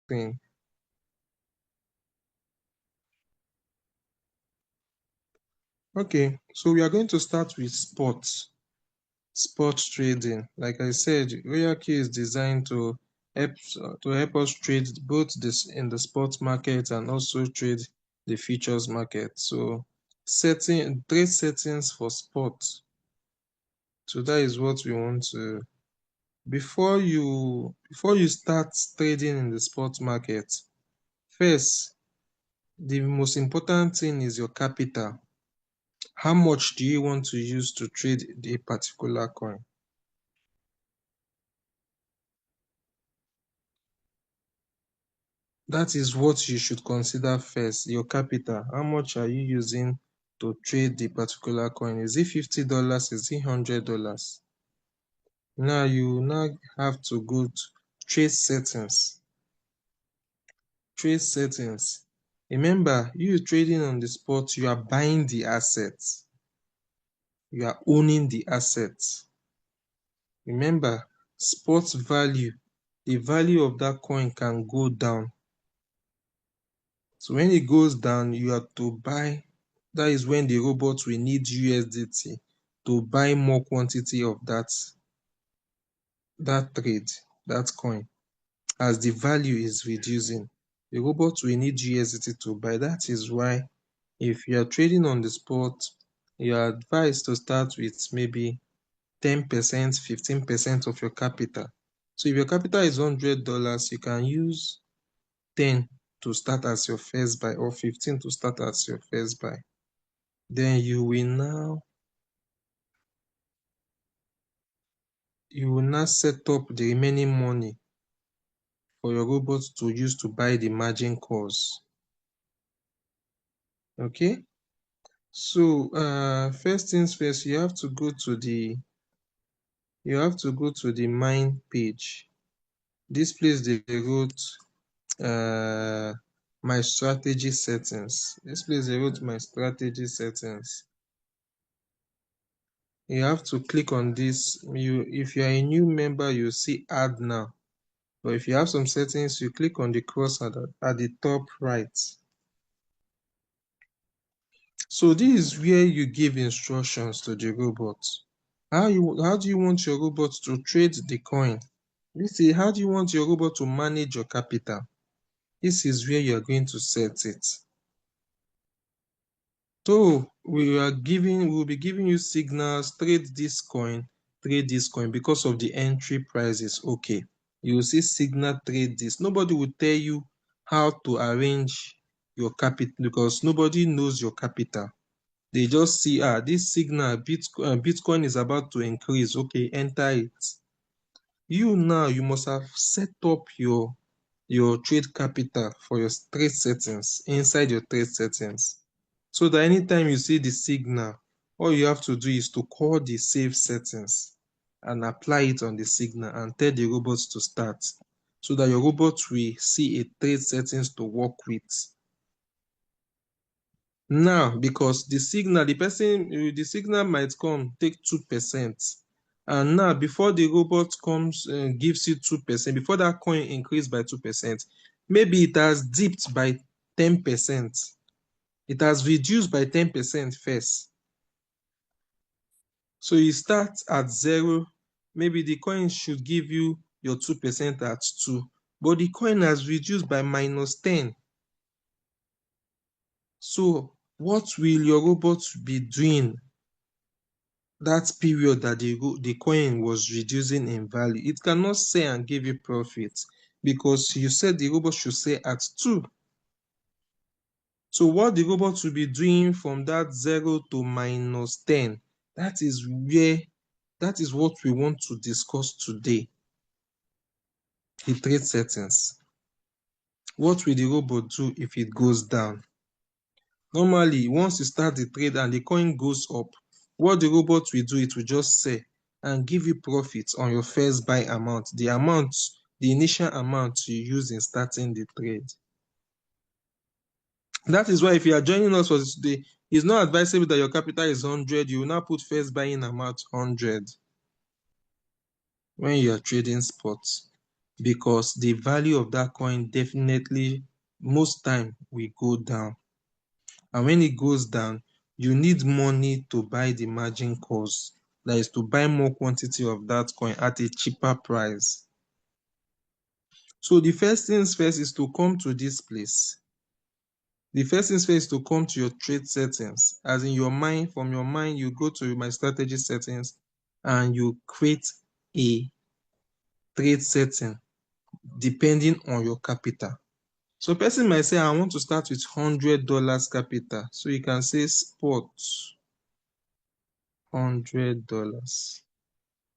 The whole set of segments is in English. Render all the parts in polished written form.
thing. Okay, so we are going to start with sports trading. Like I said, Royal Key is designed to help us trade both this in the sports market and also trade the futures market. So trade settings for sports. So that is what we want to. Before you start trading in the sports market, first, the most important thing is your capital. How much do you want to use to trade a particular coin? That is what you should consider first, your capital. How much are you using to trade the particular coin? Is it $50? Is it $100? Now you now have to go to trade settings. Trade settings. Remember, you trading on the spot, you are buying the assets. You are owning the assets. Remember, spot value, the value of that coin can go down. So when it goes down, you have to buy. That is when the robot will need USDT to buy more quantity of that trade, that coin. As the value is reducing, the robot will need USDT to buy. That is why if you are trading on the spot, you are advised to start with maybe 10%, 15% of your capital. So if your capital is $100, you can use 10 to start as your first buy or 15 to start as your first buy. Then you will now set up the remaining money for your robot to use to buy the margin calls. Okay, so first things first, you have to go to the mine page. This place they wrote my strategy settings. This place they wrote my strategy settings. You have to click on this. If you are a new member, you see add now. But if you have some settings, you click on the cross at the top right. So this is where you give instructions to the robot. How do you want your robot to trade the coin? This is how do you want your robot to manage your capital? This is where you are going to set it. So we will be giving you signals, trade this coin because of the entry price is okay. You will see signal trade this. Nobody will tell you how to arrange your capital because nobody knows your capital. They just see, this signal, Bitcoin is about to increase. Okay, enter it. You now, you must have set up your trade capital for your trade settings, inside your trade settings. So that anytime you see the signal, all you have to do is to call the save settings and apply it on the signal and tell the robots to start so that your robot will see a trade settings to work with. Now, because the signal might come take 2%. And now, before the robot comes and gives you 2%, before that coin increased by 2%, maybe it has dipped by 10%. It has reduced by 10% first. So you start at 0. Maybe the coin should give you your 2% at 2, but the coin has reduced by -10. So what will your robot be doing that period that the coin was reducing in value? It cannot sell and give you profit because you said the robot should sell at 2. So what the robot will be doing from that 0 to -10, that is what we want to discuss today. The trade settings. What will the robot do if it goes down? Normally, once you start the trade and the coin goes up, what the robot will do, it will just sell and give you profit on your first buy amount, the initial amount you use in starting the trade. That is why if you are joining us for today, it's not advisable that your capital is 100. You will now put first buying amount 100 when you are trading spots. because the value of that coin definitely most time will go down. And when it goes down, you need money to buy the margin calls. That is to buy more quantity of that coin at a cheaper price. So the first things first is to come to this place. The first things first is to come to your trade settings. As in your mind, from your mind, you go to my strategy settings and you create a trade setting depending on your capital. So person might say, I want to start with $100 capital. So you can say spot $100.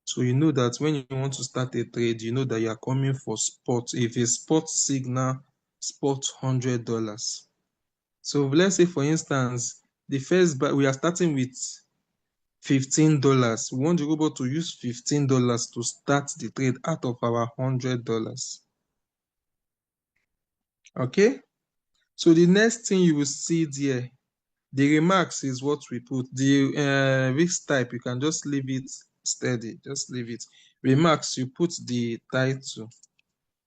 So you know that when you want to start a trade, you know that you are coming for spot. If a spot signal, spot $100. So let's say, for instance, the first buy, we are starting with $15. We want the robot to use $15 to start the trade out of our $100. Okay? So the next thing you will see there, the remarks is what we put. The risk type, you can just leave it steady. Just leave it. Remarks, you put the title.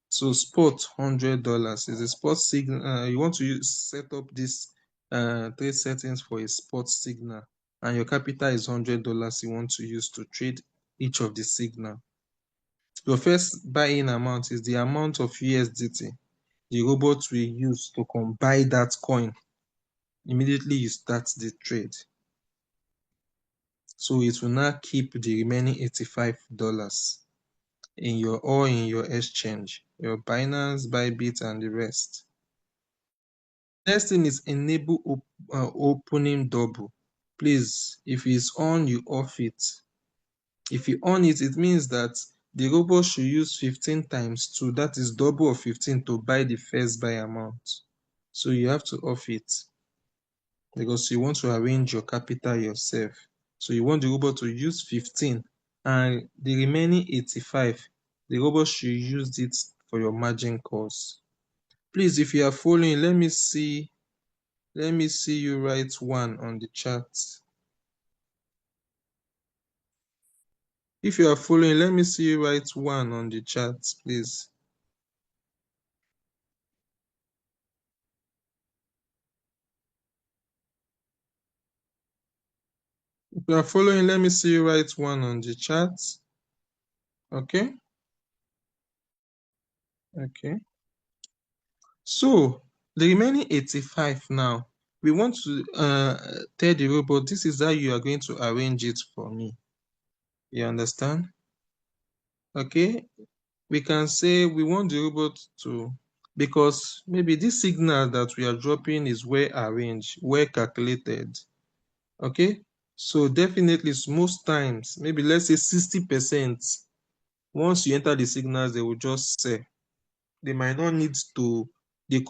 So spot $100 is a spot signal. You want to set up this trade settings for a spot signal, and your capital is $100 you want to use to trade each of the signal. Your first buy-in amount is the amount of USDT the robot will use to buy that coin immediately you start the trade. So it will now keep the remaining $85 in your exchange, your Binance, Bybit, and the rest. Next thing is enable opening double. Please, if it's on, you off it. If you on it, it means that the robot should use 15 times 2, that is double of 15, to buy the first buy amount. So you have to off it because you want to arrange your capital yourself. So you want the robot to use 15 and the remaining 85, the robot should use it for your margin calls. Please, if you are following, let me see you write 1 on the chat. If you are following, let me see you write 1 on the chat, please. If you are following, let me see you write 1 on the chat. Okay? Okay. So, the remaining 85 now, we want to tell the robot, this is how you are going to arrange it for me. You understand? Okay? We can say we want the robot to, because maybe this signal that we are dropping is well arranged, well calculated. Okay? So definitely most times, maybe let's say 60%, once you enter the signals, they will just sell. They might not need to, the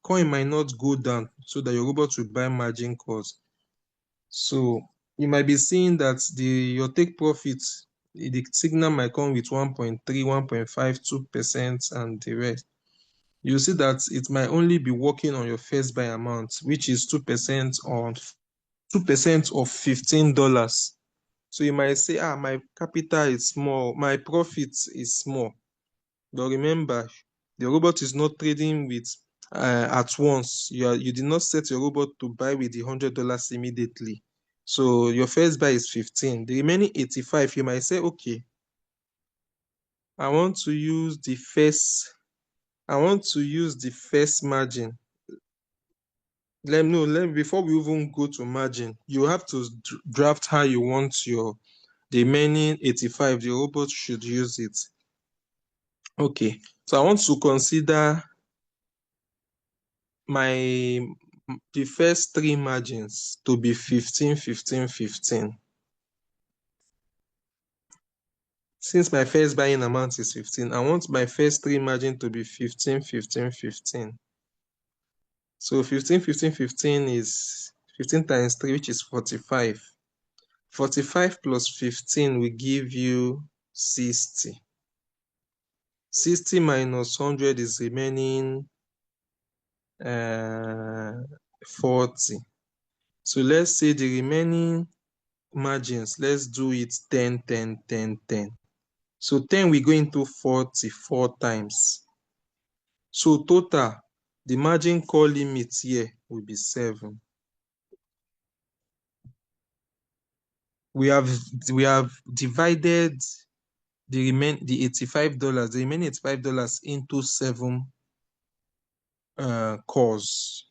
coin might not go down so that your robot will buy margin calls. So you might be seeing that your take profit, the signal might come with 1.3, 1.5, 2%, and the rest. You see that it might only be working on your first buy amount, which is 2% on 2% of $15. So you might say, my capital is small, my profit is small. But remember, the robot is not trading with at once. You did not set your robot to buy with the $100 immediately. So your first buy is 15. The remaining 85, you might say, okay, I want to use the first margin. Before we even go to margin, you have to draft how you want the remaining 85, the robot should use it. Okay, so I want to consider the first 3 margins to be 15, 15, 15. Since my first buying amount is 15, I want my first 3 margin to be 15, 15, 15. So 15, 15, 15 is 15 times 3, which is 45. 45 plus 15 will give you 60. 60 minus 100 is remaining 40. So let's say the remaining margins, let's do it 10, 10, 10, 10. So 10 will go into 40 4 times. So total, the margin call limit here will be 7. We have divided the $85, the remaining $85 into 7 calls.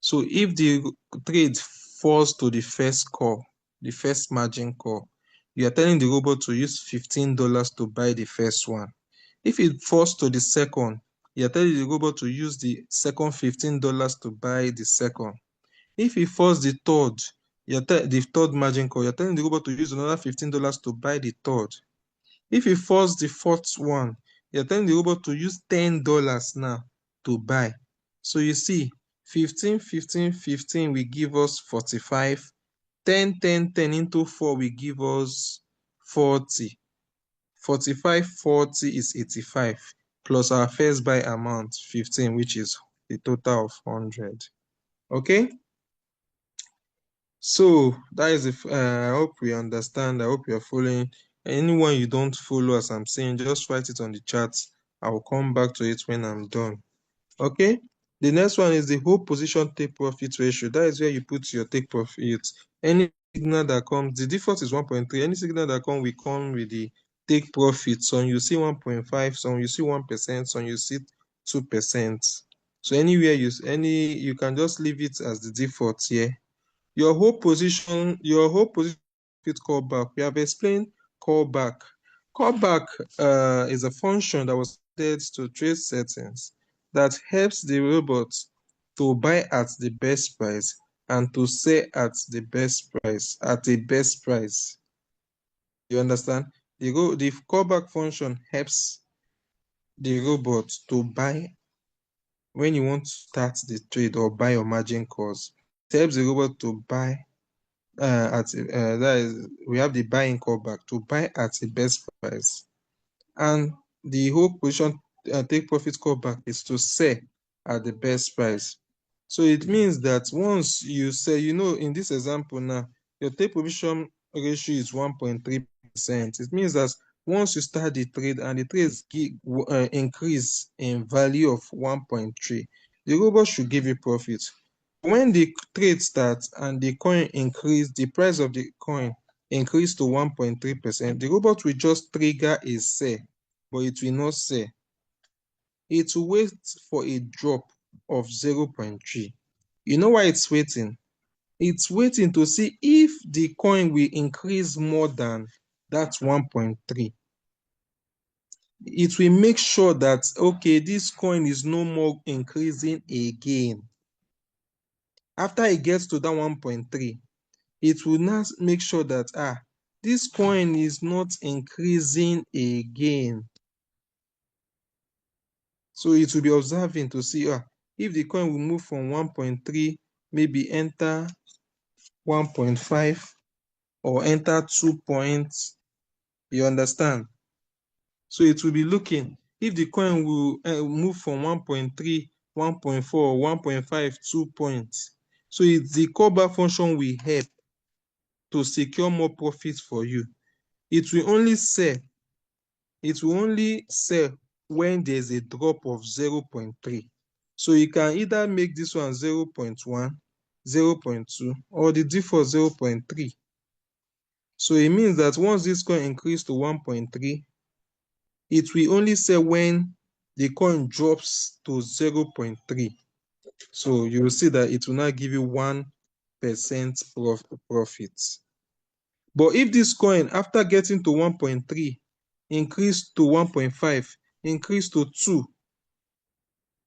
So if the trade falls to the first call, the first margin call, you are telling the robot to use $15 to buy the first one. If it falls to the second, you are telling the robot to use the second $15 to buy the second. If it falls the third, the third margin call, you're telling the robot to use another $15 to buy the third. If it falls the fourth one, you're telling the robot to use $10 now to buy. So you see, 15, 15, 15 will give us 45. 10, 10, 10 into 4 will give us 40. 45, 40 is 85, plus our first buy amount, 15, which is the total of 100. Okay? So that is I hope we understand. I hope you're following. Anyone you don't follow, as I'm saying, just write it on the chat. I will come back to it when I'm done. Okay. The next one is the whole position take profit ratio. That is where you put your take profit. Any signal that comes, the default is 1.3. Any signal that comes will come with the take profit. Some you see 1.5, some you see 1%, some you see 2%. So anywhere you can just leave it as the default here. Your whole position fit callback. We have explained callback. Callback is a function that was added to trade settings that helps the robot to buy at the best price and to sell at the best price, at the best price. You understand? The callback function helps the robot to buy when you want to start the trade or buy your margin calls. It helps the robot to buy that is, we have the buying callback to buy at the best price, and the whole position take profit callback is to sell at the best price. So it means that once you sell, in this example now, your take profit ratio is 1.3%. It means that once you start the trade and the trades increase in value of 1.3, the robot should give you profit. When the trade starts and the coin the price of the coin increase to 1.3%, the robot will just trigger a sell, but it will not sell. It will wait for a drop of 0.3. You know why it's waiting? It's waiting to see if the coin will increase more than that 1.3. It will make sure that, okay, this coin is no more increasing again. After it gets to that 1.3, it will now make sure that this coin is not increasing again. So it will be observing to see if the coin will move from 1.3, maybe enter 1.5 or enter 2 points. You understand? So it will be looking if the coin will move from 1.3, 1.4, 1.5, 2 points. So the callback function will help to secure more profits for you. It will only sell when there's a drop of 0.3. So you can either make this one 0.1, 0.2, or the default 0.3. So it means that once this coin increases to 1.3, it will only sell when the coin drops to 0.3. So you will see that it will now give you 1% profit. But if this coin, after getting to 1.3, increase to 1.5, increase to 2,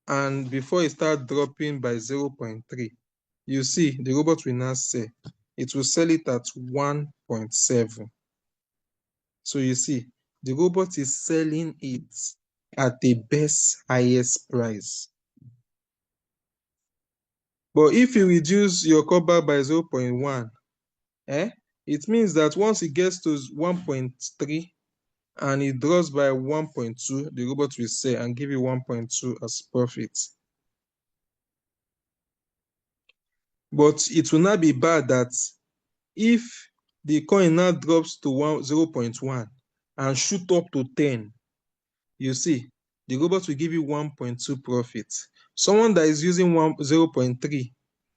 and before it starts dropping by 0.3, you see the robot will now sell. It will sell it at 1.7. So you see, the robot is selling it at the best, highest price. But if you reduce your callback by 0.1, it means that once it gets to 1.3 and it drops by 1.2, the robot will sell and give you 1.2 as profit. But it will not be bad that if the coin now drops to 0.1 and shoot up to 10, you see, the robot will give you 1.2 profit. Someone that is using 0.3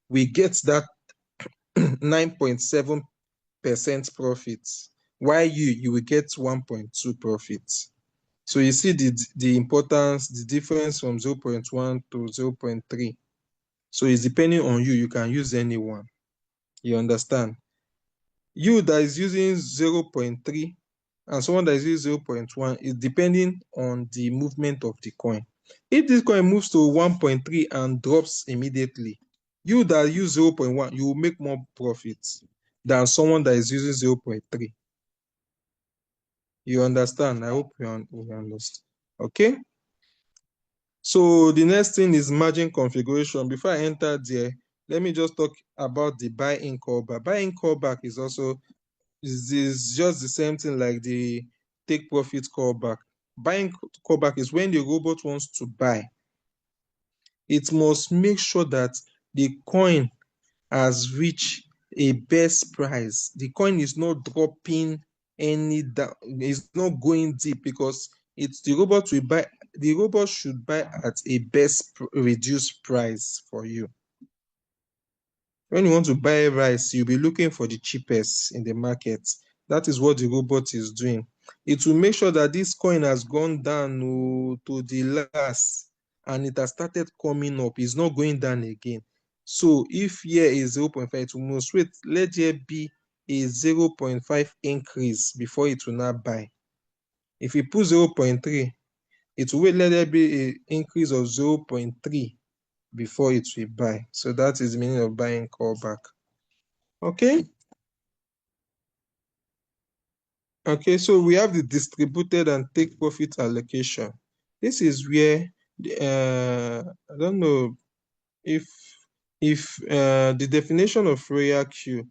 will get that 9.7% profit, while you will get 1.2 profit. So you see the importance, the difference from 0.1 to 0.3. So it's depending on you. You can use anyone. You understand? You that is using 0.3 and someone that is using 0.1 is depending on the movement of the coin. If this coin moves to 1.3 and drops immediately, you that use 0.1, you will make more profits than someone that is using 0.3. You understand? I hope you understand. Okay? So the next thing is margin configuration. Before I enter there, let me just talk about the buy-in callback. Buy-in callback is also is just the same thing like the take profit callback. Buying callback is when the robot wants to buy. It must make sure that the coin has reached a best price. The coin is not dropping any down, it's not going deep, because it's the robot will buy. The robot should buy at a best reduced price for you. When you want to buy rice, you'll be looking for the cheapest in the market. That is what the robot is doing. It will make sure that this coin has gone down to the last and it has started coming up. It's not going down again. So if here is 0.5, it will must wait. Let there be a 0.5 increase before it will not buy. If you put 0.3, it will wait, let there be an increase of 0.3 before it will buy. So that is the meaning of buying callback. Okay. Okay, so we have the distributed and take profit allocation. This is where I don't know if the definition of Fourier Q,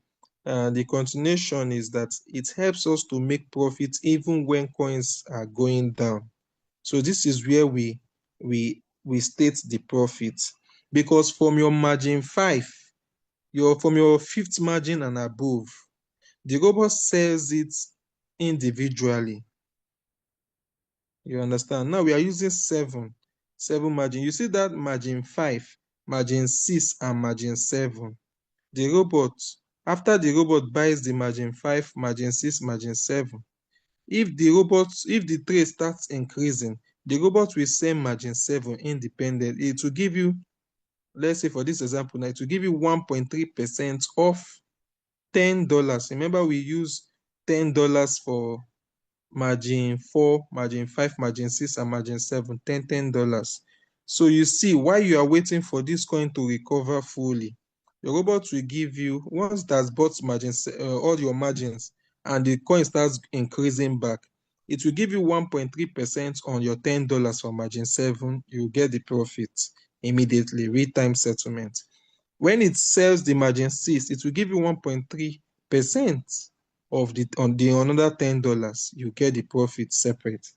the continuation is that it helps us to make profits even when coins are going down. So this is where we state the profit, because from your margin 5, from your fifth margin and above, the robot sells it individually. You understand? Now we are using seven margin. You see that margin 5, margin 6, and margin 7. The robot, after the robot buys the margin 5, margin 6, margin 7, if the trade starts increasing, the robot will sell margin 7 independent. It will give you, let's say for this example now, it will give you 1.3% off $10. Remember, we use $10 for margin 4, margin 5, margin 6, and margin 7, $10. So you see, while you are waiting for this coin to recover fully, the robot will give you, once it has bought all your margins and the coin starts increasing back, it will give you 1.3% on your $10 for margin 7. You get the profit immediately, real-time settlement. When it sells the margin 6, it will give you 1.3% of on the another $10. You get the profit separate.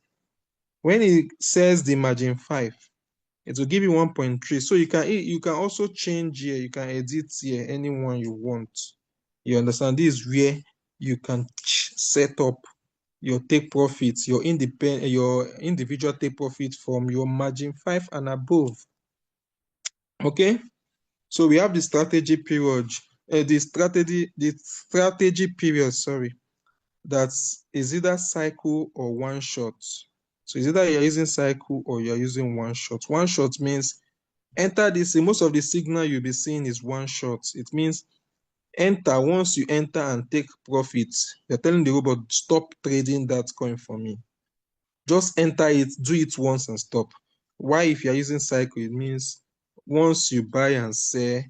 When it sells the margin 5, it will give you 1.3. So you can also change here, you can edit here anyone you want. You understand? This is where you can set up your take profits, your individual take profit from your margin 5 and above. Okay, so we have the strategy period, the strategy period, sorry, that is either cycle or one shot. So it's either you're using cycle or you're using one shot. One shot means enter this. Most of the signal you'll be seeing is one shot. It means enter. Once you enter and take profits, you're telling the robot, stop trading that coin for me. Just enter it, do it once and stop. Why, if you're using cycle, it means once you buy and sell,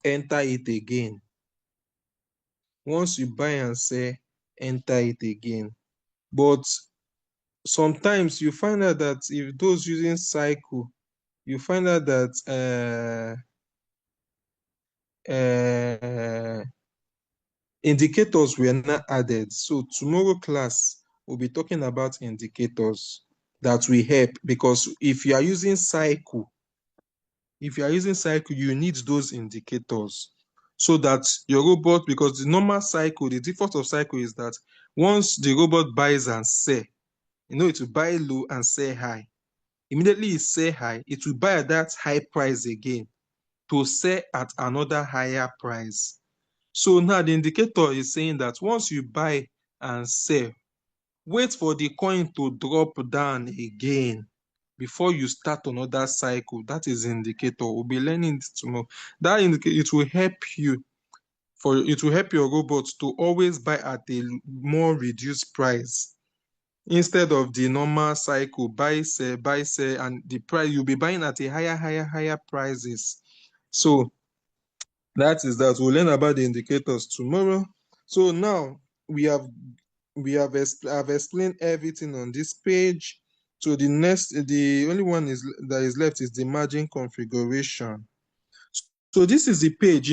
enter it again. Once you buy and sell, enter it again. But sometimes you find out that if those using cycle, you find out that indicators were not added. So tomorrow class, we'll be talking about indicators that will help, because if you are using cycle, you need those indicators. so that your robot, because the normal cycle, the default of cycle is that once the robot buys and sell, it will buy low and sell high. Immediately it sell high, it will buy at that high price again to sell at another higher price. So now the indicator is saying that once you buy and sell, wait for the coin to drop down again before you start another cycle. That is the indicator. We'll be learning this tomorrow. That indicator, it will help you it will help your robot to always buy at a more reduced price instead of the normal cycle, buy, sell, and the price you'll be buying at a higher prices. So that is that. We'll learn about the indicators tomorrow. So now I've explained everything on this page. So the only one that is left is the margin configuration. So this is the page.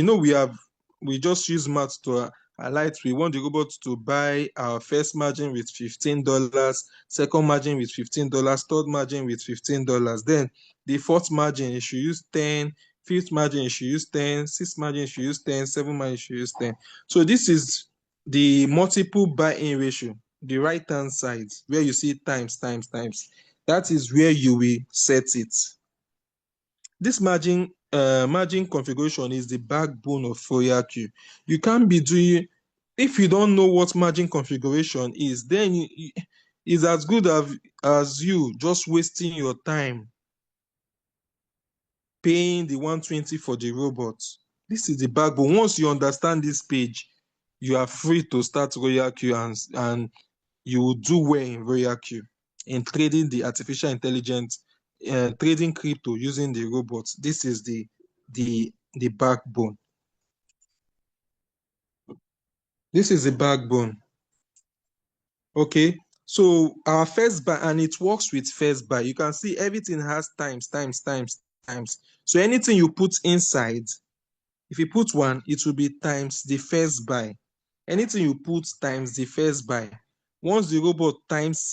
We just use math to highlight. We want the robot to buy our first margin with $15, second margin with $15, third margin with $15. Then the fourth margin, you should use 10, fifth margin, you should use 10, sixth margin, you should use 10, seventh margin, you should use 10. So this is the multiple buy-in ratio, the right-hand side, where you see times. That is where you will set it. This margin configuration is the backbone of FOIAQ. You can't be doing, if you don't know what margin configuration is, then it's as good as you just wasting your time paying the 120 for the robot. This is the backbone. Once you understand this page, you are free to start RoyalQ and you will do well in RoyalQ in trading the artificial intelligence, trading crypto using the robots. This is the backbone. This is the backbone. Okay, so our first buy, and it works with first buy. You can see everything has times. So anything you put inside, if you put 1, it will be times the first buy. Anything you put times the first buy. Once the robot times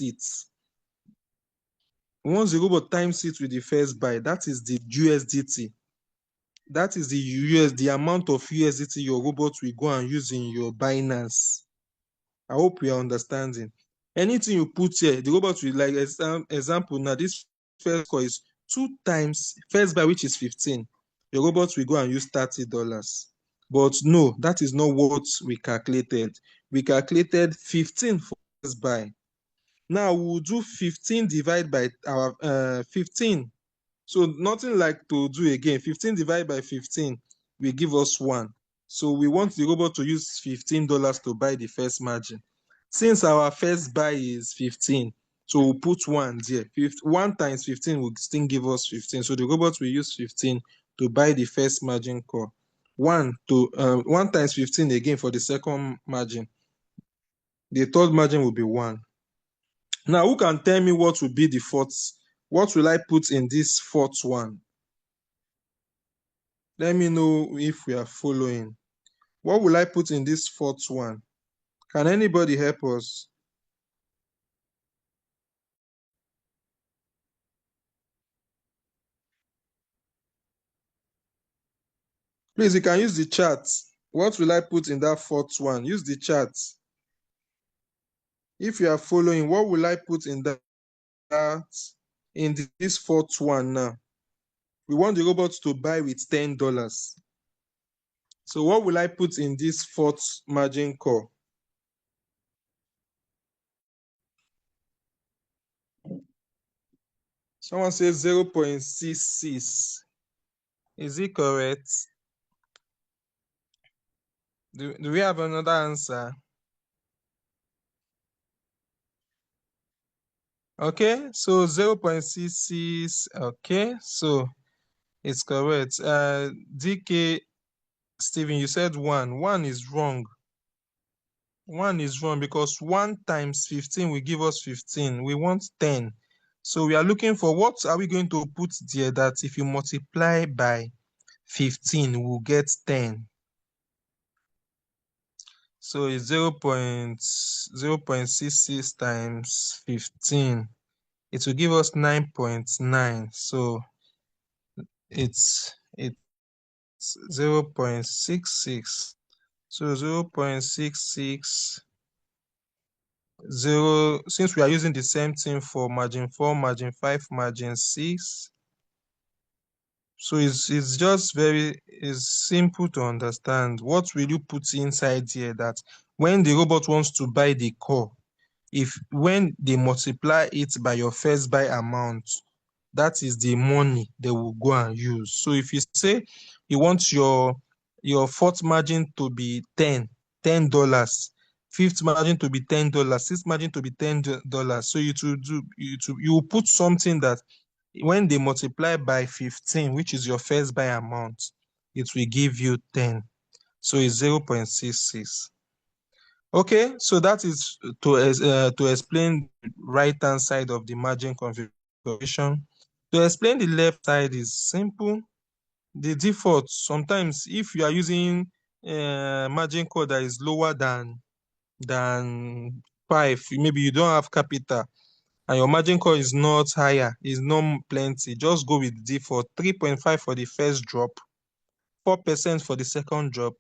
it with the first buy, that is the USDT. That is the amount of USDT your robot will go and use in your Binance. I hope we are understanding. Anything you put here, the robot will, like example now, this first call is 2 times first buy, which is 15. Your robot will go and use $30. But no, that is not what we calculated. We calculated 15 for first buy. Now we'll do 15 divided by our 15. So nothing like to do again. 15 divided by 15 will give us 1. So we want the robot to use $15 to buy the first margin. Since our first buy is 15, so we'll put 1 there. 1 times 15 will still give us 15. So the robot will use 15 to buy the first margin call. 1 times 15 again for the second margin. The third margin will be 1. Now, who can tell me what will be the fourth? What will I put in this fourth one? Let me know if we are following. What will I put in this fourth one? Can anybody help us? Please, you can use the chat. What will I put in that fourth one? Use the chat. If you are following, what will I put in this fourth one now? We want the robot to buy with $10. So what will I put in this fourth margin call? Someone says 0.66. Is it correct? Do we have another answer? Okay, so 0.66. Okay, so it's correct. DK Steven, you said 1. 1 is wrong. 1 is wrong because 1 times 15 will give us 15. We want 10. So we are looking for what are we going to put there that if you multiply by 15, we'll get 10. So it's 0.66 times 15. It will give us 9.9. So it's 0.66. So 0.66 0, since we are using the same thing for margin 4, margin 5, margin 6. So it's just it's simple to understand. What will you put inside here that when the robot wants to buy the core, when they multiply it by your first buy amount, that is the money they will go and use. So if you say you want your fourth margin to be $10, fifth margin to be $10, sixth margin to be $10. So you will put something that when they multiply by 15, which is your first buy amount, it will give you 10. So it's 0.66. Okay, so that is to explain the right hand side of the margin configuration. To explain the left side is simple. The default, sometimes if you are using margin code that is lower than 5, maybe you don't have capital, and your margin call is not higher, is not plenty, just go with default 3.5 for the first drop, 4% for the second drop,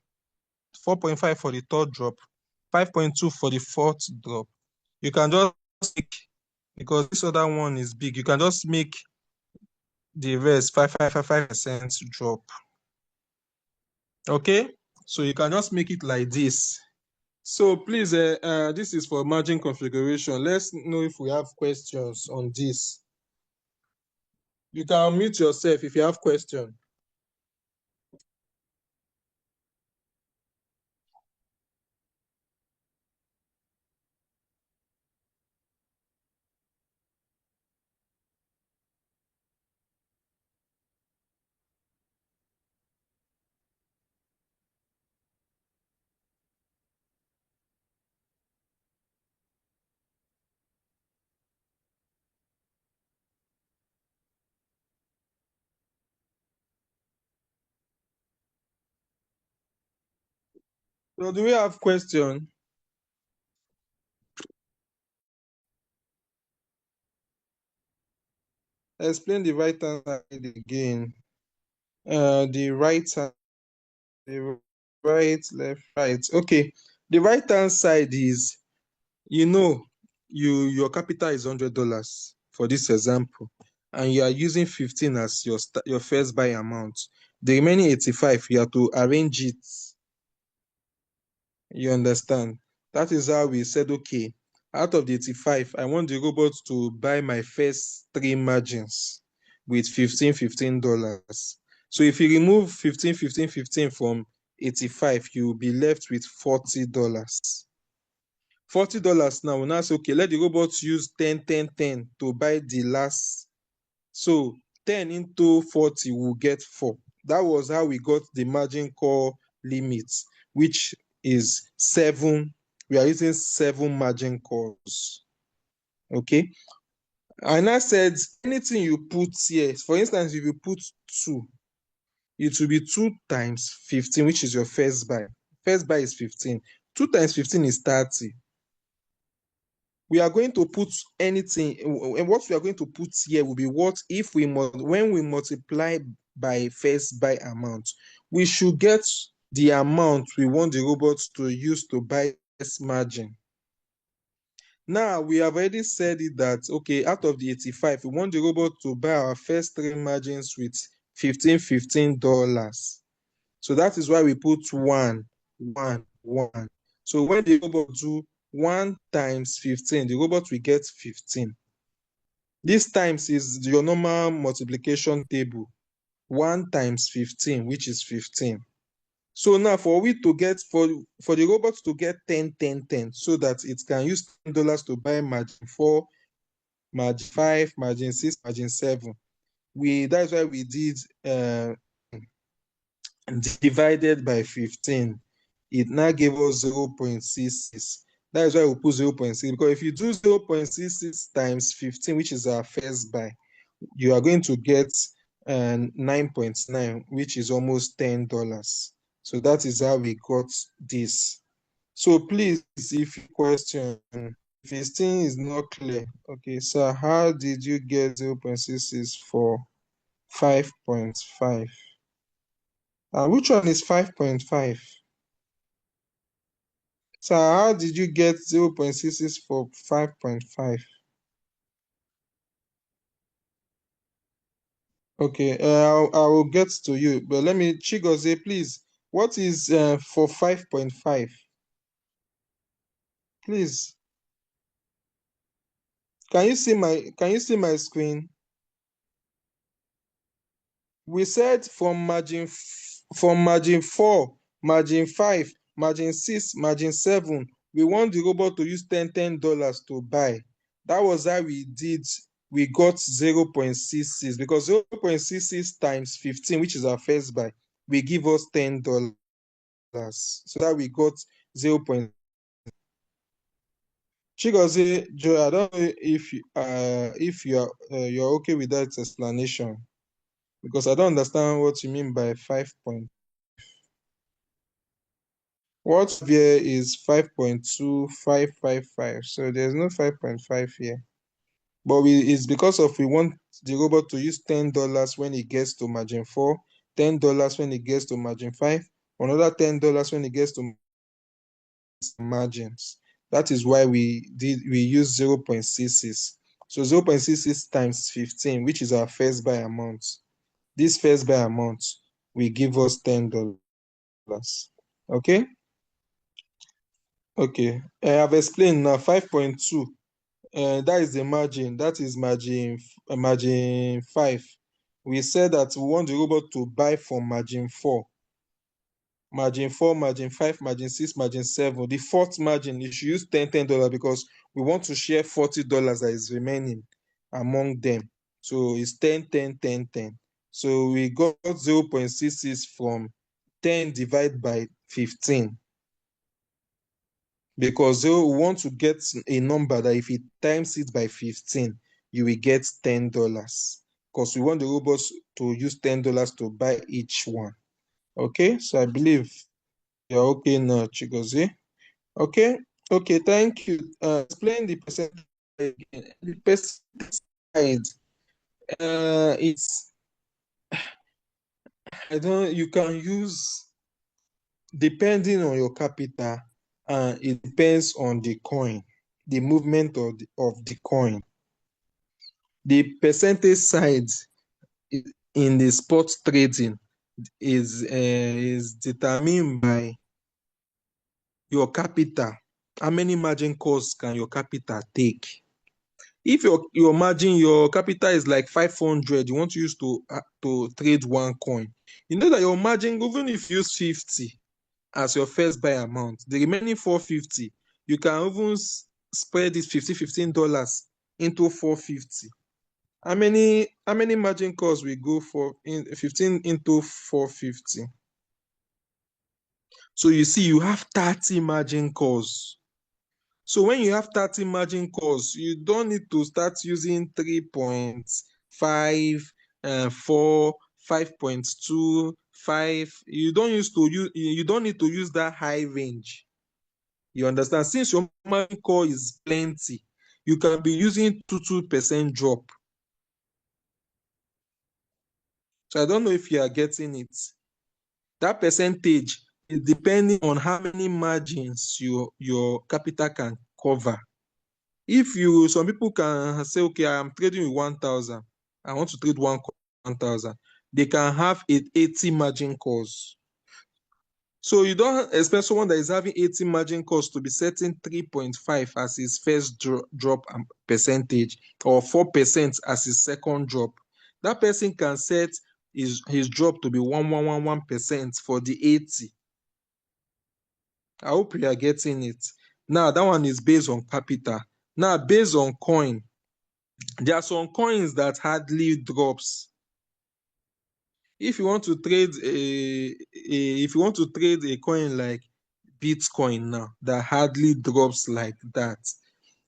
4.5 for the third drop, 5.2 for the fourth drop. You can just make, because this other one is big, you can just make the rest 5% drop. Okay, so you can just make it like this. So please, this is for margin configuration. Let's know if we have questions on this. You can unmute yourself if you have question. So do we have question? Explain the right hand side again. The right hand, the right, left, right. Okay. The right hand side is, your capital is $100 for this example, and you are using 15 as your first buy amount. The remaining 85, you have to arrange it. You understand? That is how we said, okay, out of the 85, I want the robot to buy my first 3 margins with $15. So if you remove 15, 15, 15 from 85, you will be left with $40. $40 now. Now say, okay, let the robot use 10, 10, 10 to buy the last. So 10 into 40 will get 4. That was how we got the margin call limit, which is 7. We are using 7 margin calls. Okay. And I said anything you put here, for instance, if you put 2, it will be 2 times 15, which is your first buy. First buy is 15. 2 times 15 is 30. We are going to put anything, and what we are going to put here will be what if when we multiply by first buy amount, we should get the amount we want the robot to use to buy this margin. Now we have already said it that, okay, out of the 85, we want the robot to buy our first 3 margins with $15. So that is why we put 1, 1, 1. So when the robot do 1 times 15, the robot will get 15. This times is your normal multiplication table. 1 times 15, which is 15. So now for the robot to get 10, 10, 10, so that it can use $10 to buy margin 4, margin 5, margin 6, margin 7. That's why we did divided by 15. It now gave us 0.66. That is why we put 0.6, because if you do 0.66 times 15, which is our first buy, you are going to get 9.9, which is almost $10. So that is how we got this. So please, if you question, if this thing is not clear, okay, sir, how did you get 0.66 for 5.5? And which one is 5.5? So how did you get 0.66 for 5.5? Okay, I will get to you, but let me, Chigozie, please. What is for 5.5? Please, can you see my screen? We said from margin 4, margin 5, margin 6, margin 7, we want the robot to use $10 to buy. That was how we did. We got 0.66 because 0.66 times 15, which is our first buy, will give us $10. So that we got 0. Chigozie, Joe, I don't know if you're okay with that explanation, because I don't understand what you mean by 5 point. What here is 5.2555. So there's no 5.5 here. But it's because of we want the robot to use $10 when it gets to margin 4, $10 when it gets to margin 5, another $10 when it gets to margins. That is why we use 0.66. So 0.66 times 15, which is our first buy amount. This first buy amount will give us $10. Okay? Okay. I've explained now 5.2. That is the margin. That is margin 5. We said that we want the robot to buy from margin 4. Margin 4, margin 5, margin 6, margin 7. The fourth margin, you should use $10 because we want to share $40 that is remaining among them. So it's 10, 10, 10, 10. So we got 0.66 from 10 divided by 15. Because we want to get a number that if it times it by 15, you will get $10. Because we want the robots to use $10 to buy each one. Okay, so I believe you're okay now, Chigozie. Okay, okay, thank you. Explain the percentage again. The percentage it's you can use depending on your capital, and it depends on the coin, the movement of the coin. The percentage side in the spot trading is determined by your capital. How many margin calls can your capital take? If your margin, your capital is like 500, you want to use to trade one coin. You know that your margin, even if you use 50 as your first buy amount, the remaining 450, you can even spread this $15 into 450. How many margin calls we go for in 15 into 450? So you see, you have 30 margin calls. So when you have 30 margin calls, you don't need to start using 3.5, 4, 5.2, 5. You don't need to use that high range. You understand? Since your margin call is plenty, you can be using 2% drop. So I don't know if you are getting it. That percentage is depending on how many margins your capital can cover. Some people can say, okay, I am trading with 1,000. I want to trade 1,000. They can have 80 margin calls. So you don't expect someone that is having 80 margin calls to be setting 3.5 as his first drop percentage, or 4% as his second drop. That person can set his drop to be 1,111% for the 80. I hope you are getting it. Now, that one is based on capital. Now, based on coin, there are some coins that hardly drops. If you want to trade a coin like Bitcoin now, that hardly drops like that,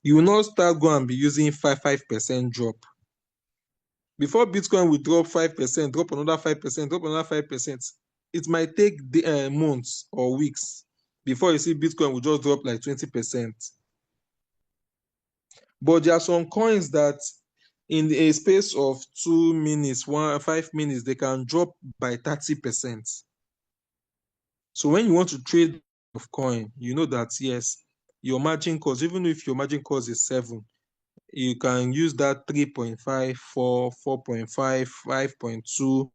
you will not start going and be using 5% drop. Before Bitcoin will drop 5%, drop another 5%, drop another 5%, it might take months or weeks before you see Bitcoin will just drop like 20%. But there are some coins that in a space of 2 minutes, 5 minutes, they can drop by 30%. So when you want to trade of coin, you know that yes, your margin cost, even if your margin cost is 7, you can use that 3.5, 4, 4.5, 5.2,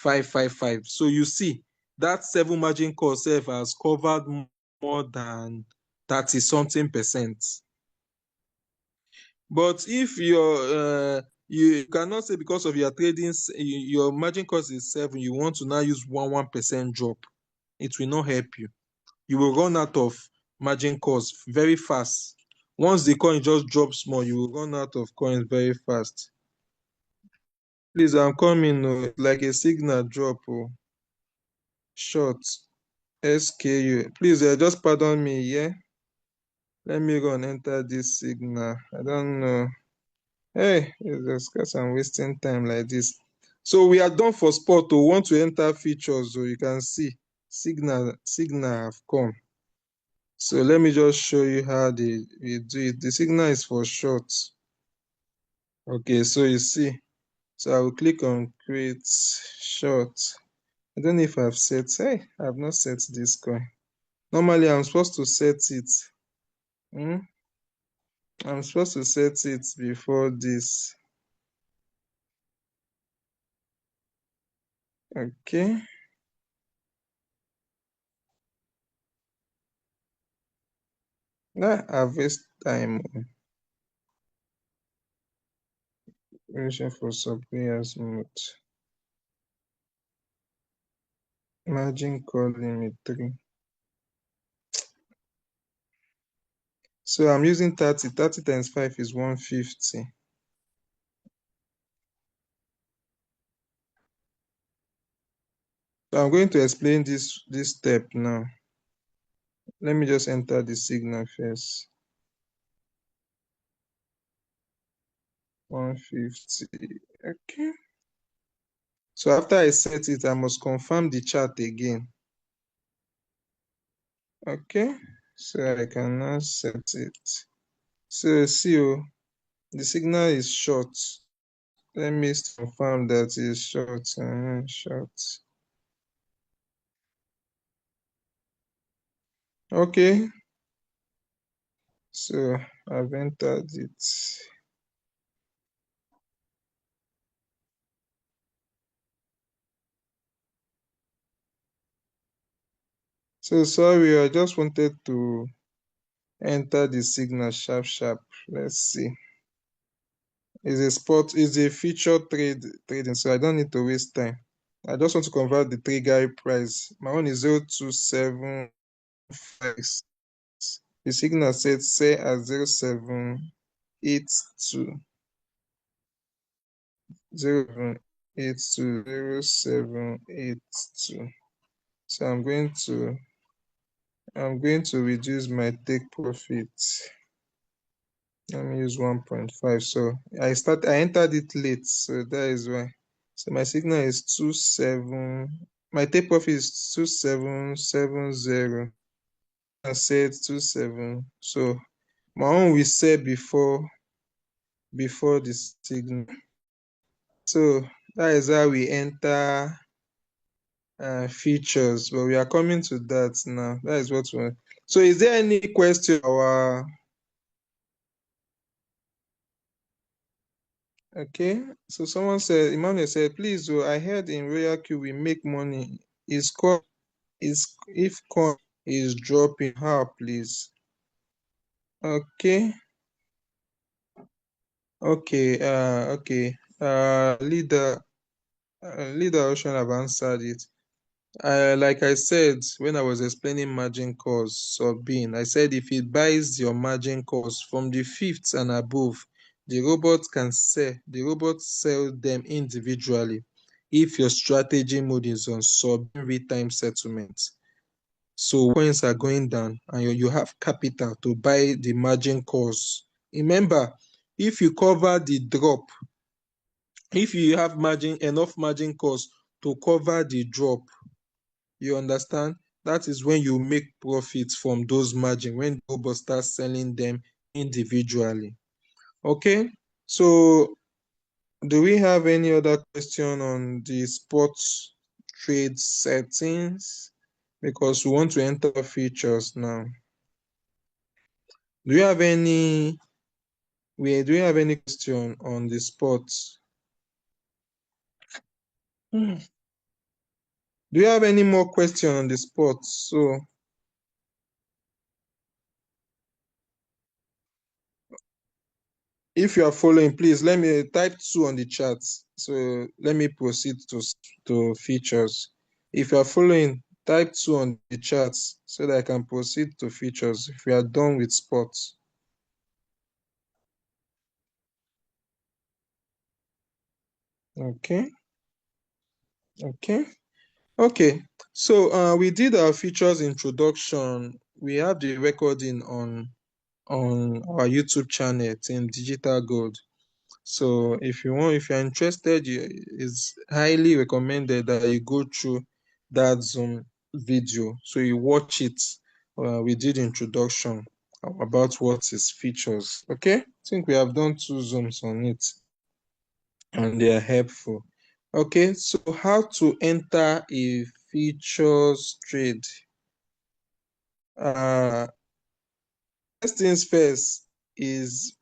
5.55. So you see that 7 margin cost has covered more than 30 something percent. But if you cannot say because of your trading, your margin cost is 7, you want to now use 1% drop, it will not help you. You will run out of margin cost very fast. Once the coin just drops more, you will run out of coins very fast. Please, I'm coming. Like a signal drop. Short. SKU. Please, just pardon me, yeah? Let me go and enter this signal. I don't know. Hey, it's just because I'm wasting time like this. So we are done for sport. Want to enter features, so you can see signal have come. So let me just show you how we do it. The signal is for short. Okay, so you see. So I will click on create short. I don't know if I've set. Hey, I've not set this coin. Normally, I'm supposed to set it. I'm supposed to set it before this. Okay. Nah, I've wasted time. Waiting for surveillance mode. Margin call limit 3. So I'm using 30. 30 times 5 is 150. So I'm going to explain this step now. Let me just enter the signal first. 150. Okay. So after I set it, I must confirm the chart again. Okay. So I can now set it. So see, the signal is short. Let me confirm that it's short. Short. Okay. So I've entered it. So sorry, I just wanted to enter the signal sharp. Let's see. It's a feature trading, so I don't need to waste time. I just want to convert the trigger price. My own is 0.275. The signal said say at 0.782. 0.782. So I'm going to reduce my take profit. Let me use 1.5. So I entered it late, so that is why. So my signal is 27. My take profit is 2770. I said 27. So my own we said before the signal. So that is how we enter features, but we are coming to that now. That is what we. So is there any question? Okay, so someone said, Emmanuel said, please, I heard in Royal Q we make money. If coin is dropping, how please? Okay, okay. Leader Ocean have answered it. Like I said, when I was explaining margin calls of being, I said if it buys your margin calls from the fifth and above, the robot sell them individually if your strategy mode is on sub real-time settlement. So coins are going down and you have capital to buy the margin calls. Remember, if you cover the drop, if you have enough margin calls to cover the drop, you understand? That is when you make profits from those margin, when the robot starts selling them individually. Okay, so do we have any other question on the sports trade settings? because we want to enter features now. Do you have any question on the spot? Do you have any more question on the spot? So if you are following, please let me type 2 on the chat. So let me proceed to features. If you are following, type 2 on the chat so that I can proceed to features if we are done with sports. Okay. Okay. So we did our features introduction. We have the recording on our YouTube channel, Team Digital Gold. So if you're interested, it's highly recommended that you go through that Zoom video. So you watch it. We did introduction about what is features. Okay, I think we have done 2 Zooms on it, and they are helpful. Okay, so how to enter a features trade? First things first is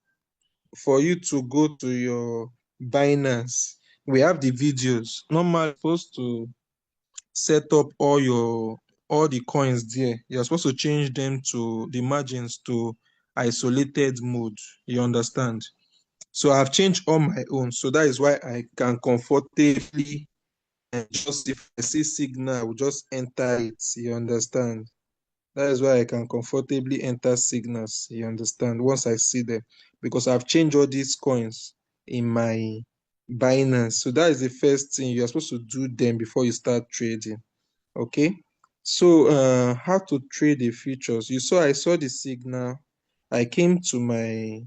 for you to go to your Binance. We have the videos. Normally, you're supposed to set up all the coins there. You're supposed to change them to the margins to isolated mode. You understand? So I've changed all my own. So that is why I can comfortably, and just if I see signal, I will just enter it. You understand? That is why I can comfortably enter signals. You understand? Once I see them, because I've changed all these coins in my Binance. So that is the first thing you're supposed to do them before you start trading. Okay. So how to trade the futures? I saw the signal. I came to my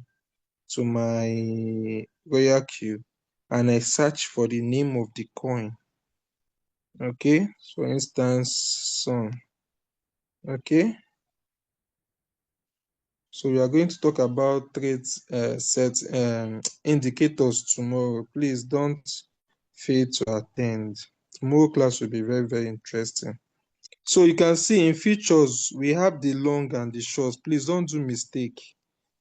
Royal Q and I searched for the name of the coin. Okay. For instance, Sun. Okay. So we are going to talk about trade set indicators tomorrow. Please don't fail to attend. Tomorrow class will be very, very interesting. So you can see in features, we have the long and the short. Please don't do mistake.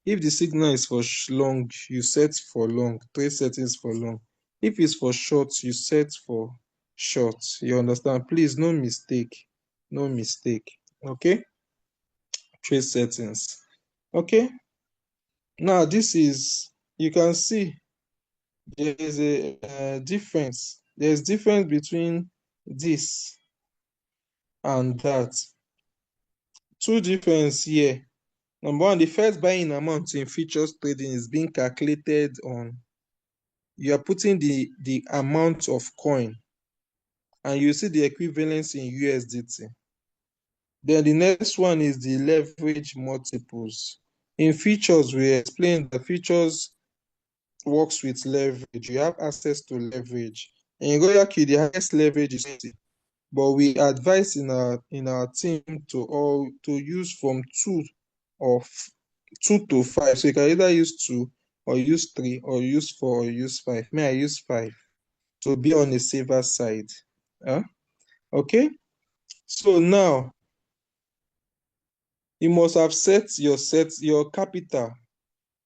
If the signal is for long, you set for long, trade settings for long. If it's for short, you set for short. You understand? Please, no mistake. No mistake. Okay? Trade settings. Okay? Now, you can see there is a difference. There's difference between this and that. Two difference here. Number one, the first buying amount in futures trading is being calculated on, you are putting the amount of coin and you see the equivalence in USDT. Then the next one is the leverage multiples. In futures, we explained that futures works with leverage. You have access to leverage. In Royal Key, the highest leverage is 20, but we advise in our team to use from 2 or 2 to 5. So you can either use 2 or use 3 or use 4 or use 5. May I use 5 to be on the safer side? Okay. So now you must have set your capital.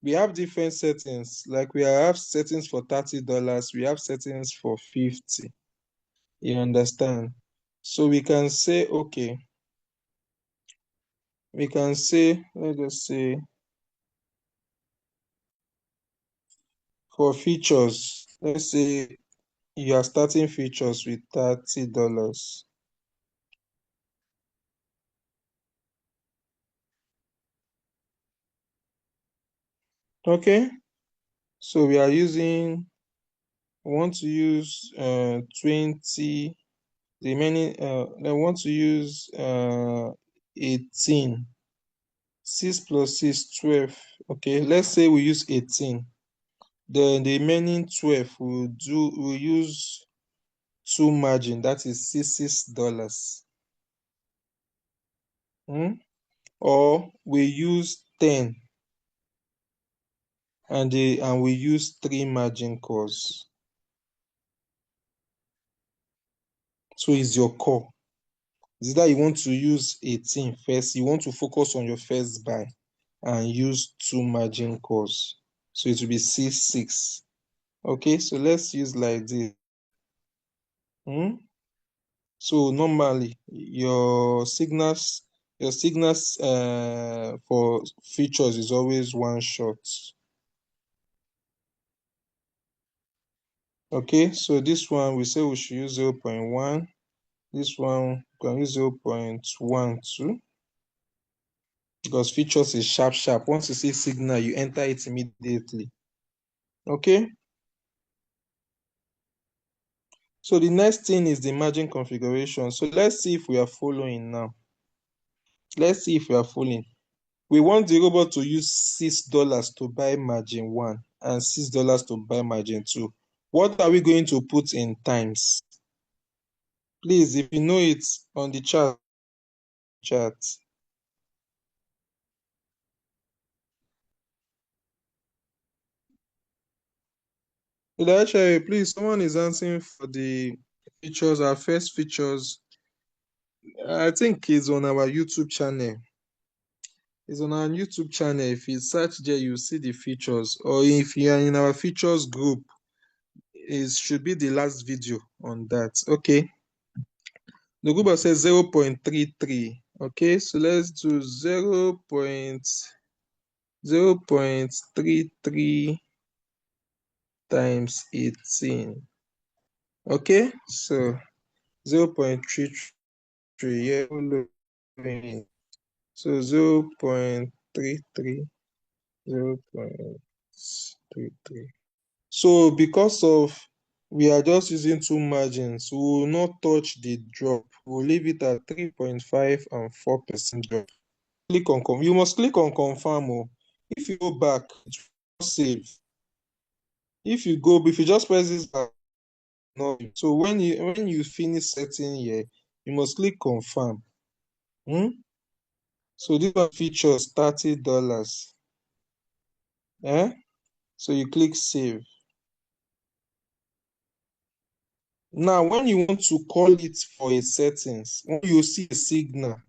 We have different settings. Like we have settings for $30. We have settings for 50. You understand? So we can say, okay, let's just say for features, let's say you are starting features with $30. Okay, so we want to use 20, the remaining, I want to use 18. 6 plus 6, 12. Okay, let's say we use 18. Then the remaining 12 we'll use 2 margin, that is $6. Or we use 10 and we use 3 margin calls. So it's your call. Is that you want to use 18 first, you want to focus on your first buy and use 2 margin calls. So it will be C6. Okay, so let's use like this. So normally your signals for features is always one shot. Okay, so this one we say we should use 0.1. This one we can use 0.12 because features is sharp. Once you see signal, you enter it immediately. Okay. So the next thing is the margin configuration. So let's see if we are following now. Let's see if we are following. We want the robot to use $6 to buy margin 1 and $6 to buy margin 2. What are we going to put in times? Please, if you know it on the chat. Actually, please, someone is answering for the features, our first features. I think it's on our YouTube channel. It's on our YouTube channel. If you search there, you see the features. Or if you are in our features group, it should be the last video on that. Okay. The group says 0.33. Okay, so let's do 0.33 times 18. Okay, so 0.33. Yeah, so 0.33. 0.33. So because of we are just using 2 margins, we will not touch the drop. We'll leave it at 3.5 and 4% drop. Click on you must click on confirm. If you go back, it will save. If you just press this back, no. So when you finish setting here, you must click confirm. So this one features $30. So you click save. Now, when you want to call it for a settings, when you see a signal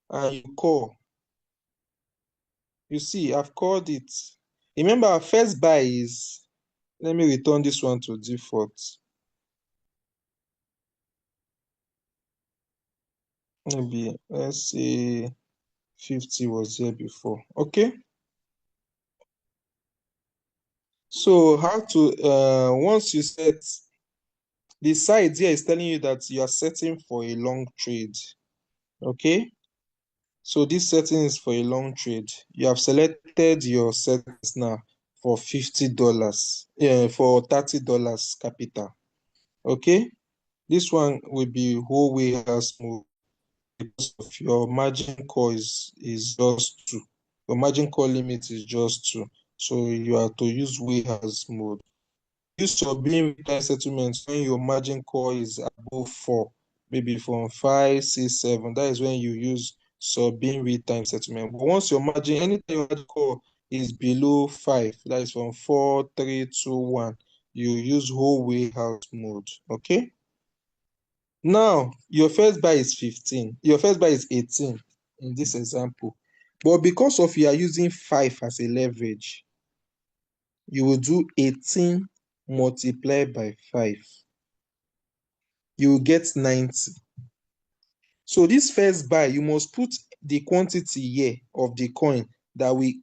and you call, you see, I've called it. Remember, our first buy is, let me return this one to default. Maybe, let's say 50 was here before. Okay. So how to, once you set, the side here is telling you that you are setting for a long trade. Okay. So this setting is for a long trade. You have selected your settings now for $50, for $30 capital. Okay. This one will be whole warehouse move because of your margin call is just 2. Your margin call limit is just 2. So you have to use warehouse mode. Use sub-bin real-time settlements when your margin call is above 4, maybe from 5, 6, 7. That is when you use sub-bin real-time settlement. But once your margin, anytime your margin call is below 5, that is from 4, 3, 2, 1, you use whole warehouse mode. Okay. Now, your first buy is 15. Your first buy is 18 in this example. But because of you are using 5 as a leverage, you will do 18 multiplied by 5. You will get 90. So this first buy, you must put the quantity here of the coin that will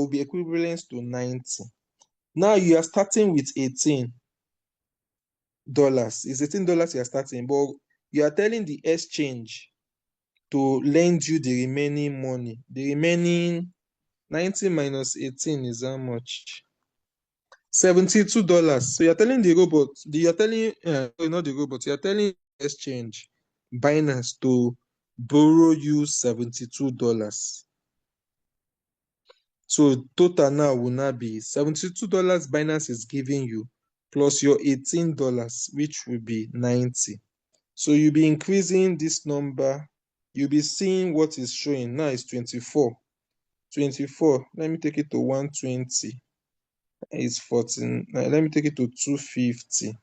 be equivalent to 90. Now you are starting with $18. It's $18 you are starting, but you are telling the exchange to lend you the remaining money. The remaining 90 minus 18 is how much? $72. So you're telling the robot, not the robot, you're telling exchange, Binance, to borrow you $72. So total now will now be $72 Binance is giving you plus your $18, which will be 90. So you'll be increasing this number. You'll be seeing what is showing now is 24. 24. Let me take it to 120. It's 14. Let me take it to 250.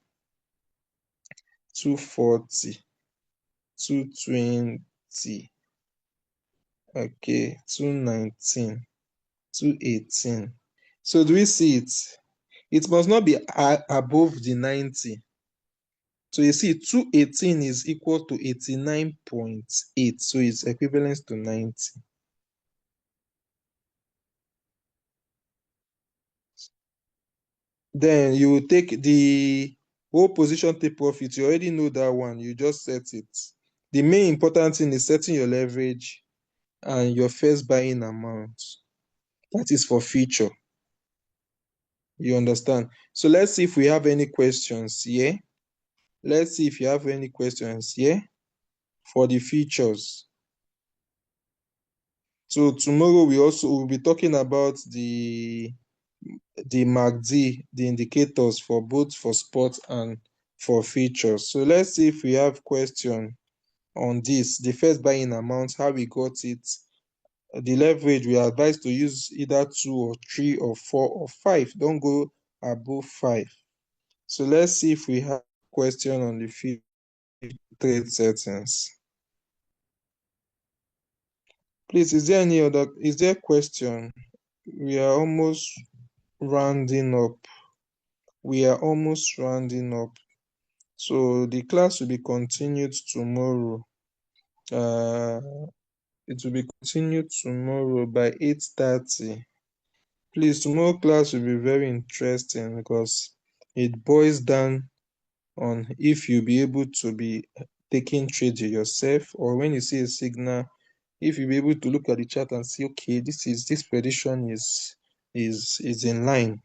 240. 220. Okay, 219, 218. So do we see it? It must not be above the 90. So you see 218 is equal to 89.8. So it's equivalent to 90. Then you will take the whole position take profit. You already know that one. You just set it. The main important thing is setting your leverage and your first buying amount. That is for future. You understand? So let's see if we have any questions here. Let's see if you have any questions here for the features. So tomorrow we also will be talking about the MACD, the indicators for both for sport and for features. So let's see if we have question on this. The first buying amount, how we got it. The leverage, we are advised to use either 2 or 3 or 4 or 5. Don't go above 5. So let's see if we have question on the trade settings. Please, is there question? We are almost rounding up. So the class will be continued tomorrow. It will be continued tomorrow by 8:30. Please, tomorrow class will be very interesting because it boils down on if you'll be able to be taking trades yourself, or when you see a signal, if you'll be able to look at the chart and see, okay, this prediction is in line,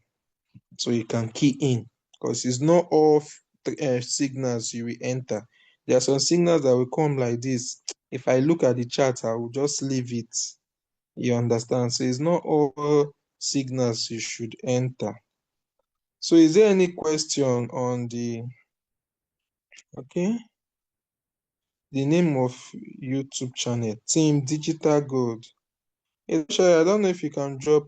so you can key in, because it's not all signals you will enter. There are some signals that will come like this. If I look at the chart, I will just leave it. You understand? So it's not all signals you should enter. So is there any question on the name of YouTube channel? Team Digital Gold. I don't know if you can drop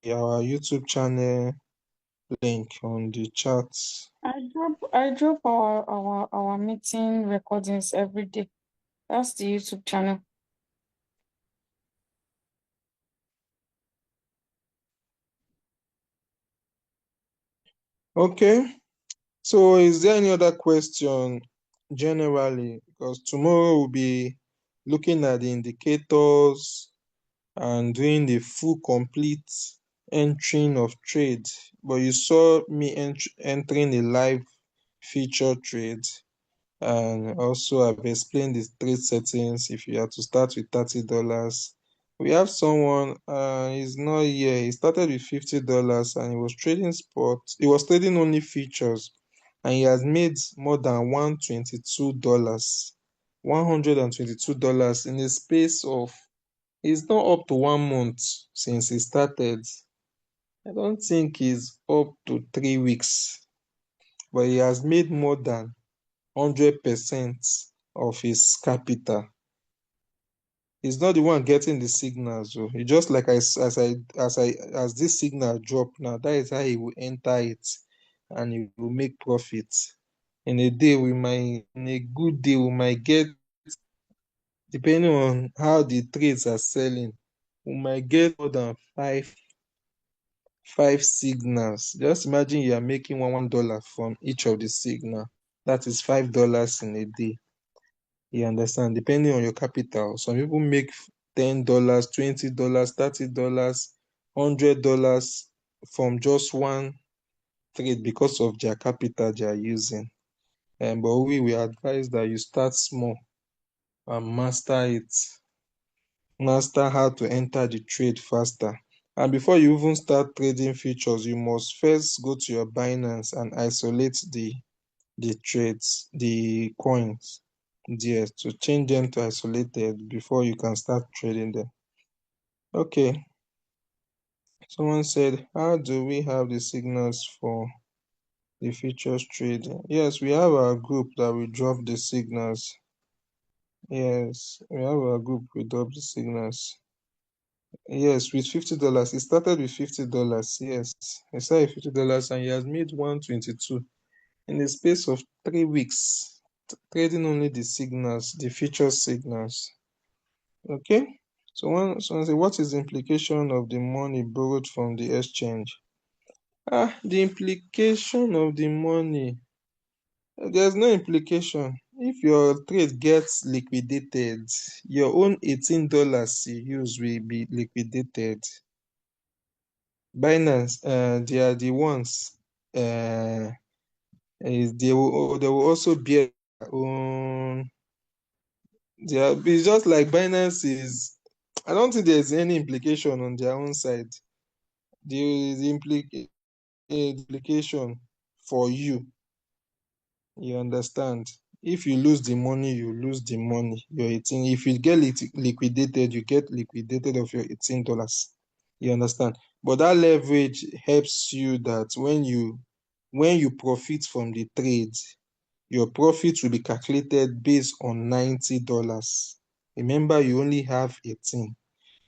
our YouTube channel link on the chat. I drop our meeting recordings every day. That's the YouTube channel. Okay. So is there any other question generally? Because tomorrow we'll be looking at the indicators and doing the full complete entering of trade. But you saw me entering a live feature trade, and also I've explained the trade settings. If you have to start with $30, we have someone, he's not here. He started with $50 and he was trading spot. He was trading only features, and he has made more than $122, $122 in a space of, it's not up to 1 month since he started. I don't think he's up to 3 weeks, but he has made more than 100% of his capital. He's not the one getting the signals. So he just like as this signal drop now, that is how he will enter it and he will make profit. In a good day, we might get, depending on how the trades are selling, we might get more than five signals. Just imagine you are making $1 from each of the signal. That is $5 in a day. You understand? Depending on your capital. Some people make $10, $20, $30, $100 from just one trade because of their capital they are using. But we advise that you start small and master it. Master how to enter the trade faster. And before you even start trading futures, you must first go to your Binance and isolate the trades, the coins there, to change them to isolated before you can start trading them. Okay. Someone said, how do we have the signals for the futures trading? Yes, we have our group that we drop the signals. Yes, we have our group, we drop the signals. Yes, with $50. He started with $50. Yes, he started with $50 and he has made 122. in the space of 3 weeks, trading only the signals, the future signals. Okay. Someone say, what is the implication of the money borrowed from the exchange? The implication of the money, there's no implication. If your trade gets liquidated, your own $18 you use will be liquidated. Binance, they are the ones, they will also bear their own. It's just like Binance is. I don't think there's any implication on their own side. The implication for you. You understand? If you lose the money, you lose the money. Your 18. If you get liquidated, you get liquidated of your $18. You understand? But that leverage helps you that when you profit from the trade, your profit will be calculated based on $90. Remember, you only have 18.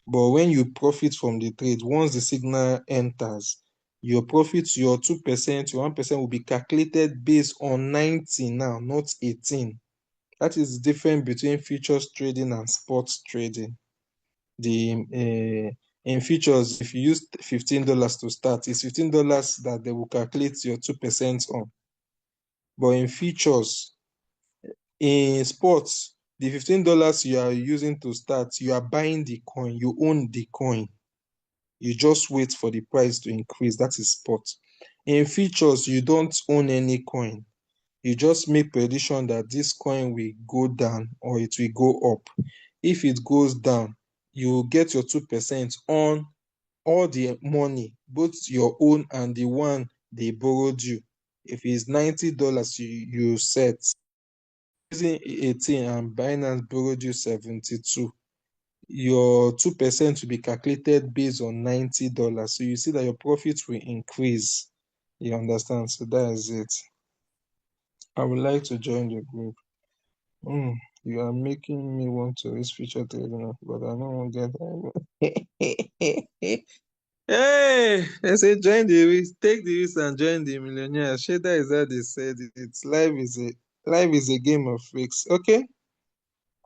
But when you profit from the trade, once the signal enters, your profit, your 2%, your 1% will be calculated based on 90 now, not 18. That is the difference between futures trading and sports trading. In futures, if you use $15 to start, it's $15 that they will calculate your 2% on. But in futures, in sports, the $15 you are using to start, you are buying the coin, you own the coin. You just wait for the price to increase. That is spot. In futures, you don't own any coin. You just make prediction that this coin will go down or it will go up. If it goes down, you get your 2% on all the money, both your own and the one they borrowed you. If it's $90, you set. Using 18 and Binance borrowed you 72, your 2% will be calculated based on $90. So you see that your profit will increase. You understand? So that is it. I would like to join the group. You are making me want to risk future trading, but I don't want to get. Hey, I say join the risk, take the risk and join the millionaires. Shada is how they said it. It's life is a game of risks. Okay.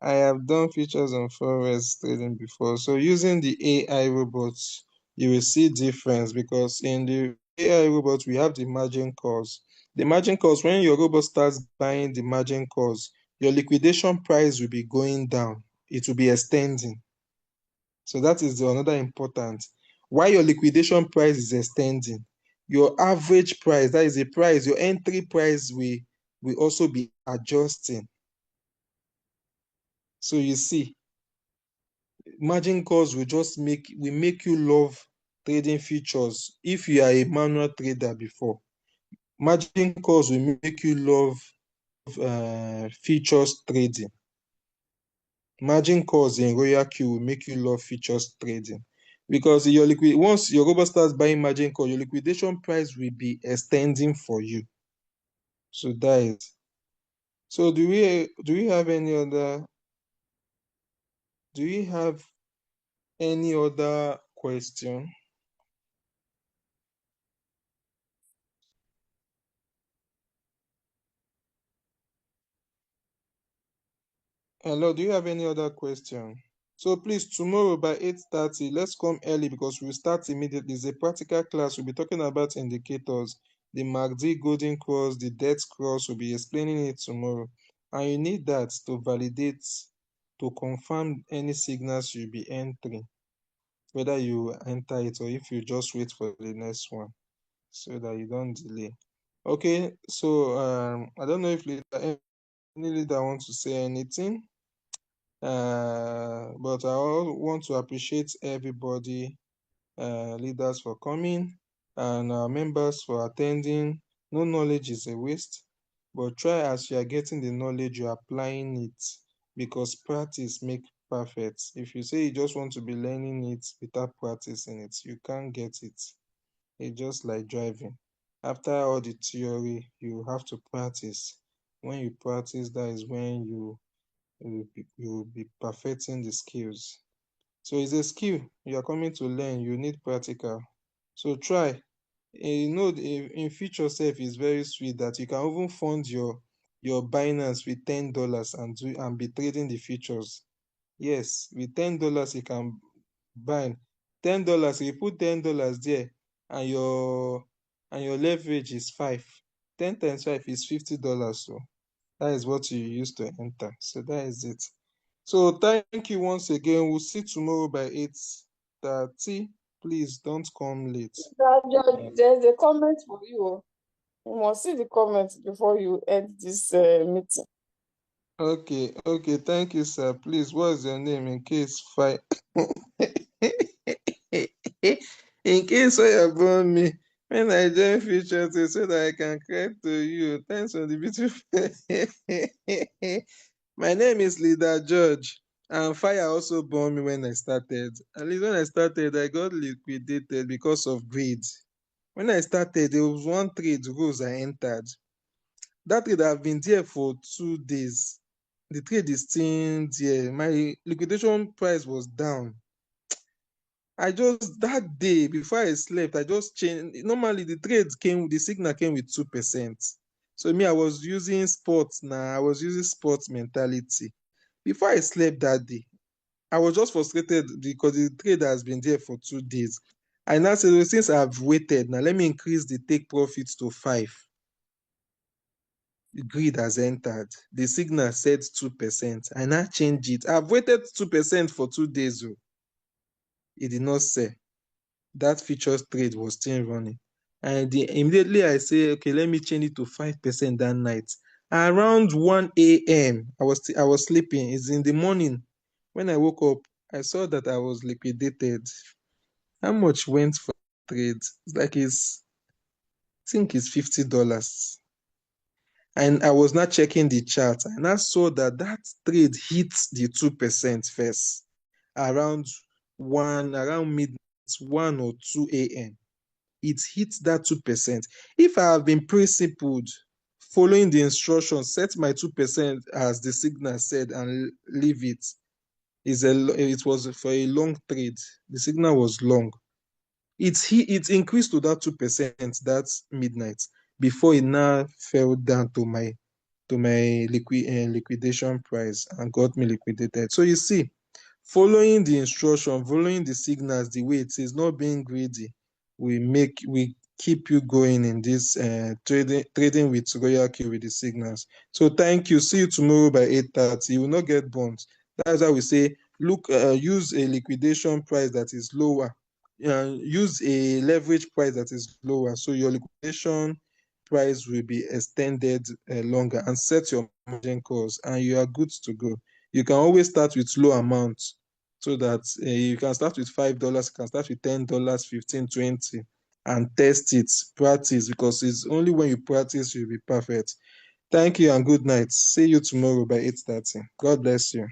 I have done features on forex trading before. So using the AI robots, you will see difference because in the AI robot, we have the margin calls. The margin calls, when your robot starts buying the margin calls, your liquidation price will be going down. It will be extending. So that is another important. Why your liquidation price is extending, your average price, that is the price, your entry price will also be adjusting. So you see, margin calls will make you love trading futures. If you are a manual trader before, margin calls will make you love futures trading. Margin calls in Royal Q will make you love futures trading because once your robot starts buying margin call, your liquidation price will be extending for you. So that is. So do we have any other question? Hello, do you have any other question? So please, tomorrow by 8:30, let's come early because we'll start immediately. It's a practical class. We'll be talking about indicators, the MACD Golden Cross, the Death Cross. We'll be explaining it tomorrow. And you need that to validate, to confirm any signals you'll be entering, whether you enter it or if you just wait for the next one so that you don't delay. Okay, so I don't know if any leader wants to say anything. But I want to appreciate everybody, leaders for coming and our members for attending. No knowledge is a waste, but try as you are getting the knowledge, you're applying it because practice make perfect. If you say you just want to be learning it without practicing it, you can't get it. It's just like driving. After all the theory, you have to practice. When you practice, that is when you will be perfecting the skills. So it's a skill you are coming to learn. You need practical. So try. In future self is very sweet that you can even fund your Binance with $10 and be trading the futures. Yes, with $10 you can buy $10. You put $10 there, and your leverage is 5. 10 times 5 is $50. So that is what you use to enter. So that is it. So thank you once again. We'll see tomorrow by 8:30. Please don't come late. There's a comment for you. You must see the comments before you end this meeting. Okay, thank you, sir. Please, what's your name in case fire? In case fire burn me, when I join future to so that I can cry to you. Thanks for the beautiful. My name is Leader George, and fire also burned me when I started. At least when I started, I got liquidated because of greed. When I started, there was one trade rules I entered. That trade have been there for 2 days. The trade is still there. My liquidation price was down. I just that day before I slept, I just changed. Normally the signal came with 2%. So me, I was using sports now. I was using sports mentality. Before I slept that day, I was just frustrated because the trade has been there for 2 days. I now said, well, since I've waited, now let me increase the take profits to 5. The greed has entered. The signal said 2%. I now change it. I've waited 2% for 2 days. Oh. It did not sell. That futures trade was still running. And immediately I say, okay, let me change it to 5% that night. Around 1 a.m., I was sleeping. It's in the morning. When I woke up, I saw that I was liquidated. How much went for trade? I think it's $50. And I was not checking the chart, and I saw that trade hit the 2% first around midnight, 1 or 2 a.m. It hit that 2%. If I have been principled, following the instructions, set my 2% as the signal said and leave it. It was for a long trade. The signal was long. It increased to that 2% that midnight before it now fell down to my liquidation price and got me liquidated. So you see, following the instruction, following the signals the way it is, not being greedy, we keep you going in this trading with Royal Q with the signals. So thank you. See you tomorrow by 8:30. You will not get burnt. That's why we say use a liquidation price that is lower. Use a leverage price that is lower. So your liquidation price will be extended longer, and set your margin calls, and you are good to go. You can always start with low amounts so that you can start with $5, you can start with $10, 15, 20, and test it, practice, because it's only when you practice you'll be perfect. Thank you and good night. See you tomorrow by 8:30. God bless you.